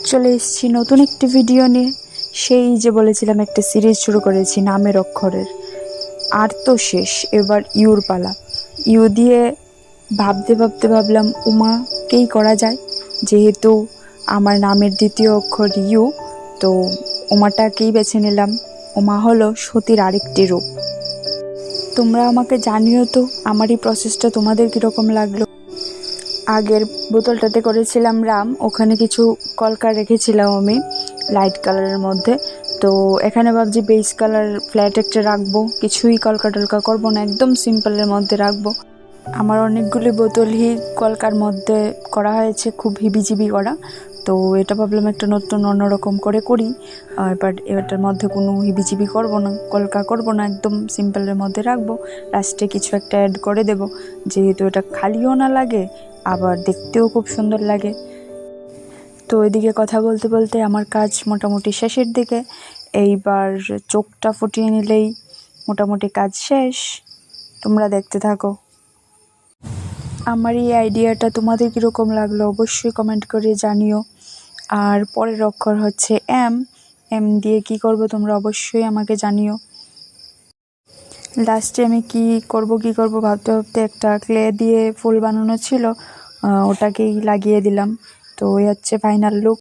চলে এসেছি নতুন একটি ভিডিও নিয়ে। সেই যে বলেছিলাম একটা সিরিজ শুরু করেছি নামের অক্ষরের, আর তো শেষ, এবার ইউর পালা। ইউ দিয়ে ভাবতে ভাবতে ভাবলাম উমাকেই করা যায়, যেহেতু আমার নামের দ্বিতীয় অক্ষর ইউ, তো উমাটাকেই বেছে নিলাম। উমা হলো সতীর আরেকটি রূপ। তোমরা আমাকে জানিও তো আমার এই প্রসেসটা তোমাদের কীরকম লাগলো। আগের বোতলটাতে করেছিলাম রাম, ওখানে কিছু কলকা রেখেছিলাম আমি লাইট কালারের মধ্যে। তো এখানে ভাবছি বেস কালার ফ্ল্যাট একটা রাখবো, কিছুই কলকা টলকা করবো না, একদম সিম্পলের মধ্যে রাখবো। আমার অনেকগুলি বোতলই কলকার মধ্যে করা হয়েছে, খুব হিবিজিবি করা। তো এটা ভাবলাম একটা নতুন অন্যরকম করে করি। বাট এটার মধ্যে কোনো হিবিজিবি করবো না, কলকা করবো না, একদম সিম্পলের মধ্যে রাখবো। লাস্টে কিছু একটা অ্যাড করে দেবো, যেহেতু এটা খালিও না লাগে আবার দেখতেও খুব সুন্দর লাগে। তো এদিকে কথা বলতে বলতে আমার কাজ মোটামুটি শেষের দিকে। এইবার চোখটা ফুটিয়ে নিলেই মোটামুটি কাজ শেষ। তোমরা দেখতে থাকো। আমার এই আইডিয়াটা তোমাদের কীরকম লাগলো অবশ্যই কমেন্ট করে জানিও। আর পরের অক্ষর হচ্ছে এম। এম দিয়ে কি করব তোমরা অবশ্যই আমাকে জানিও। লাস্টে আমি কি করব ভাবতে ভাবতে একটা ক্লে দিয়ে ফুল বানানো ছিল, ওটাকেই লাগিয়ে দিলাম। তো এই হচ্ছে ফাইনাল লুক।